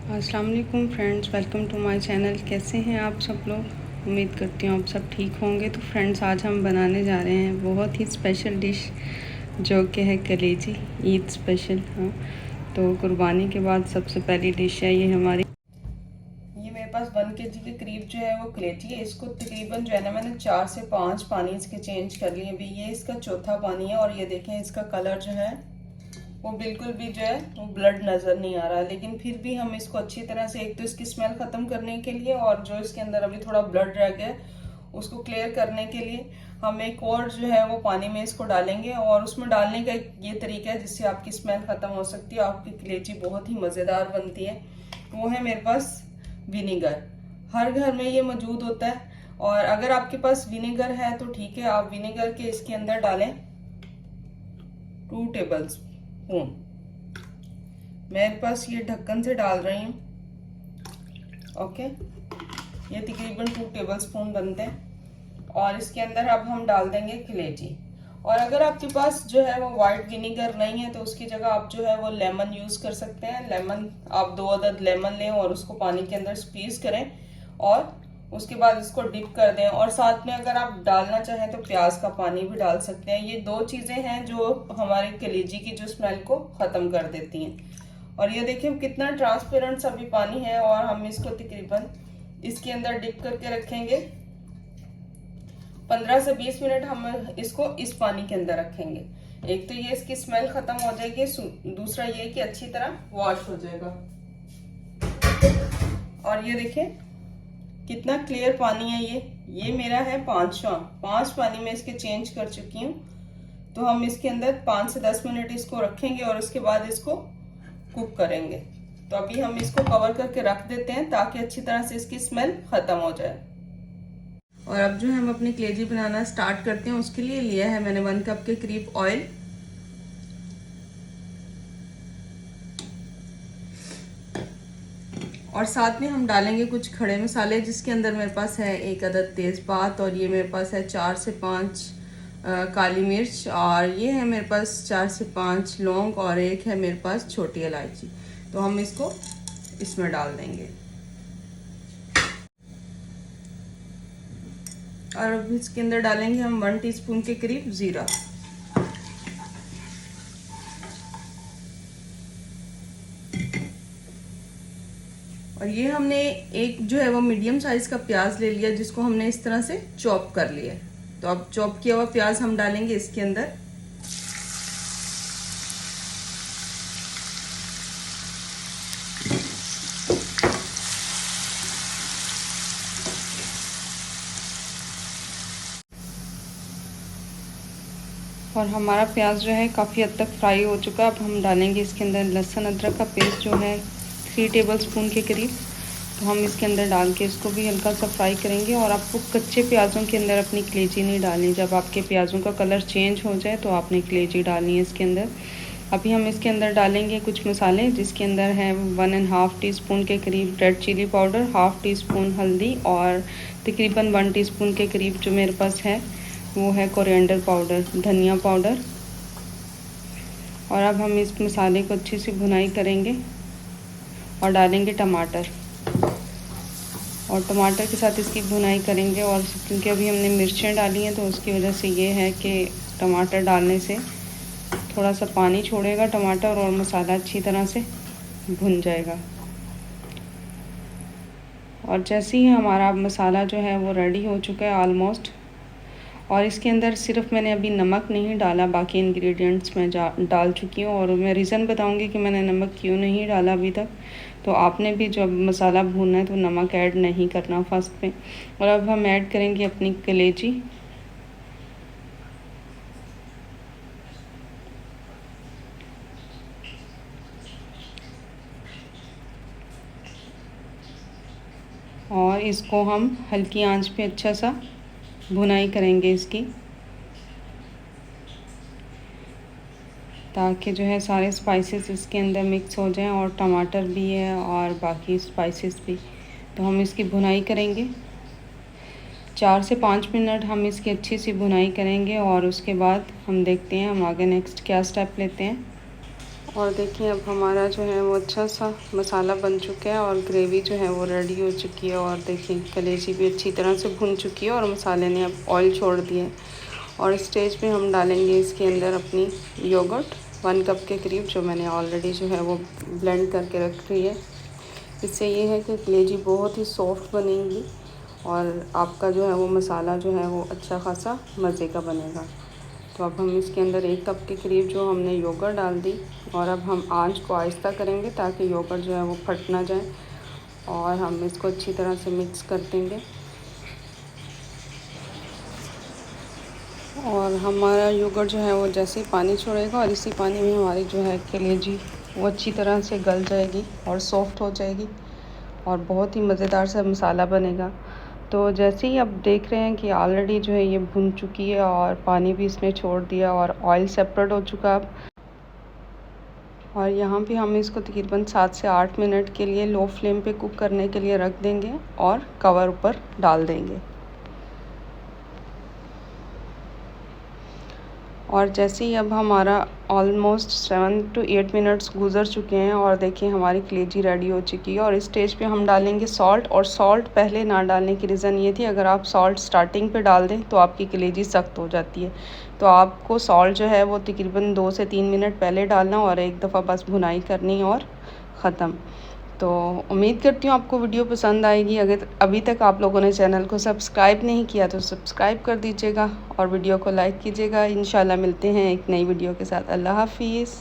अस्सलाम वालेकुम friends, welcome to my channel. कैसे हैं आप सब लोग? उम्मीद करती हूँ आप सब ठीक होंगे। तो फ्रेंड्स, आज हम बनाने जा रहे हैं बहुत ही स्पेशल डिश जो कि है कलेजी, ईद स्पेशल। हाँ, तो कुर्बानी के बाद सबसे पहली डिश है ये हमारी। ये मेरे पास 1 kg के करीब जो है वो कलेजी है। इसको तकरीबन जो है ना मैंने 4 से 5 पानी इसके चेंज कर लिए। अभी ये इसका चौथा पानी है और ये देखें इसका कलर जो है वो बिल्कुल भी जो है वो ब्लड नज़र नहीं आ रहा, लेकिन फिर भी हम इसको अच्छी तरह से, एक तो इसकी स्मेल ख़त्म करने के लिए और जो इसके अंदर अभी थोड़ा ब्लड रह गया उसको क्लियर करने के लिए हम एक और जो है वो पानी में इसको डालेंगे। और उसमें डालने का ये तरीका है जिससे आपकी स्मेल ख़त्म हो सकती है, आपकी कलेजी बहुत ही मज़ेदार बनती है। वो है मेरे पास विनेगर। हर घर में ये मौजूद होता है और अगर आपके पास विनेगर है तो ठीक है, आप विनेगर के इसके अंदर डालें 2 टेबल स्पून। मेरे पास ये ढक्कन से डाल रही हूँ। ओके, ये तकरीबन 2 टेबल स्पून बनते हैं और इसके अंदर अब हम डाल देंगे कलेजी। और अगर आपके पास जो है वो वाइट विनेगर नहीं है तो उसकी जगह आप जो है वो लेमन यूज कर सकते हैं। लेमन आप 2 अदद लेमन लें और उसको पानी के अंदर स्क्वीज करें और उसके बाद इसको डिप कर दें। और साथ में अगर आप डालना चाहें तो प्याज का पानी भी डाल सकते हैं। ये 2 चीजें हैं जो हमारे कलेजी की जो स्मेल को खत्म कर देती हैं। और ये देखिए कितना ट्रांसपेरेंट सा भी पानी है और हम इसको तकरीबन इसके अंदर डिप करके रखेंगे। 15 से 20 मिनट हम इसको इस पानी के अंदर रखेंगे। एक तो ये इसकी स्मेल खत्म हो जाएगी, दूसरा ये कि अच्छी तरह वॉश हो जाएगा। और ये देखिए कितना क्लियर पानी है। ये मेरा है 5 पानी में इसके चेंज कर चुकी हूँ। तो हम इसके अंदर 5 से 10 मिनट इसको रखेंगे और उसके बाद इसको कुक करेंगे। तो अभी हम इसको कवर करके रख देते हैं ताकि अच्छी तरह से इसकी स्मेल खत्म हो जाए। और अब जो है हम अपनी कलेजी बनाना स्टार्ट करते हैं। उसके लिए लिया है मैंने 1 कप के करीब ऑयल और साथ में हम डालेंगे कुछ खड़े मसाले, जिसके अंदर मेरे पास है 1 अदद तेज़पात और ये मेरे पास है 4 से 5 काली मिर्च और ये है मेरे पास 4 से 5 लौंग और एक है मेरे पास छोटी इलायची। तो हम इसको इसमें डाल देंगे और अब इसके अंदर डालेंगे हम 1 टीस्पून के करीब ज़ीरा। और ये हमने एक जो है वो मीडियम साइज का प्याज ले लिया जिसको हमने इस तरह से चॉप कर लिया। तो अब चॉप किया हुआ प्याज हम डालेंगे इसके अंदर। और हमारा प्याज जो है काफ़ी हद तक फ्राई हो चुका है। अब हम डालेंगे इसके अंदर लहसुन अदरक का पेस्ट जो है 3 टेबल स्पून के करीब। तो हम इसके अंदर डाल के इसको भी हल्का सा फ्राई करेंगे। और आपको कच्चे प्याज़ों के अंदर अपनी कलेजी नहीं डालनी। जब आपके प्याज़ों का कलर चेंज हो जाए तो आपने कलेजी डालनी है इसके अंदर। अभी हम इसके अंदर डालेंगे कुछ मसाले, जिसके अंदर है 1.5 टीस्पून के करीब रेड चिली पाउडर, 1/2 टीस्पून हल्दी और तकरीबन 1 टीस्पून के करीब जो मेरे पास है वो है कोरिएंडर पाउडर, धनिया पाउडर। और अब हम इस मसाले को अच्छी सी भुनाई करेंगे और डालेंगे टमाटर और टमाटर के साथ इसकी भुनाई करेंगे। और क्योंकि अभी हमने मिर्चें डाली हैं तो उसकी वजह से ये है कि टमाटर डालने से थोड़ा सा पानी छोड़ेगा टमाटर और मसाला अच्छी तरह से भुन जाएगा। और जैसे ही हमारा मसाला जो है वो रेडी हो चुका है ऑलमोस्ट, और इसके अंदर सिर्फ मैंने अभी नमक नहीं डाला, बाकी इंग्रेडिएंट्स मैं डाल चुकी हूँ। और मैं रीज़न बताऊँगी कि मैंने नमक क्यों नहीं डाला अभी तक। तो आपने भी जब मसाला भूनना है तो नमक ऐड नहीं करना फर्स्ट में। और अब हम ऐड करेंगे अपनी कलेजी। और इसको हम हल्की आंच पे अच्छा सा भुनाई करेंगे इसकी, ताकि जो है सारे स्पाइसेस इसके अंदर मिक्स हो जाएं और टमाटर भी है और बाकी स्पाइसेस भी। तो हम इसकी भुनाई करेंगे 4 से 5 मिनट हम इसकी अच्छी सी भुनाई करेंगे और उसके बाद हम देखते हैं हम आगे नेक्स्ट क्या स्टेप लेते हैं। और देखिए अब हमारा जो है वो अच्छा सा मसाला बन चुका है और ग्रेवी जो है वो रेडी हो चुकी है। और देखिए कलेजी भी अच्छी तरह से भुन चुकी है और मसाले ने अब ऑयल छोड़ दिया है। और स्टेज पे हम डालेंगे इसके अंदर अपनी योगर्ट 1 कप के करीब, जो मैंने ऑलरेडी जो है वो ब्लेंड करके रख रही है। इससे ये है कि कलेजी बहुत ही सॉफ्ट बनेगी और आपका जो है वो मसाला जो है वो अच्छा खासा मज़े का बनेगा। तो अब हम इसके अंदर 1 कप के करीब जो हमने योगर्ट डाल दी और अब हम आंच को आहिस्ता करेंगे ताकि योगर्ट जो है वो फट ना जाए। और हम इसको अच्छी तरह से मिक्स कर देंगे। और हमारा योगर्ट जो है वो जैसे ही पानी छोड़ेगा और इसी पानी में हमारी जो है कलेजी वो अच्छी तरह से गल जाएगी और सॉफ्ट हो जाएगी और बहुत ही मज़ेदार सा मसाला बनेगा। तो जैसे ही आप देख रहे हैं कि ऑलरेडी जो है ये भुन चुकी है और पानी भी इसने छोड़ दिया और ऑयल सेपरेट हो चुका अब। और यहाँ पे हम इसको तकरीबन 7 से 8 मिनट के लिए लो फ्लेम पे कुक करने के लिए रख देंगे और कवर ऊपर डाल देंगे। और जैसे ही अब हमारा ऑलमोस्ट 7 to 8 मिनट्स गुज़र चुके हैं और देखिए हमारी कलेजी रेडी हो चुकी है। और इस स्टेज पे हम डालेंगे सॉल्ट। और सॉल्ट पहले ना डालने की रीज़न ये थी, अगर आप सॉल्ट स्टार्टिंग पे डाल दें तो आपकी कलेजी सख्त हो जाती है। तो आपको सॉल्ट जो है वो तकरीबन 2 से 3 मिनट पहले डालना और एक दफ़ा बस भुनाई करनी और ख़त्म। तो उम्मीद करती हूँ आपको वीडियो पसंद आएगी। अगर अभी तक आप लोगों ने चैनल को सब्सक्राइब नहीं किया तो सब्सक्राइब कर दीजिएगा और वीडियो को लाइक कीजिएगा। इंशाल्लाह मिलते हैं एक नई वीडियो के साथ। अल्लाह हाफिज़।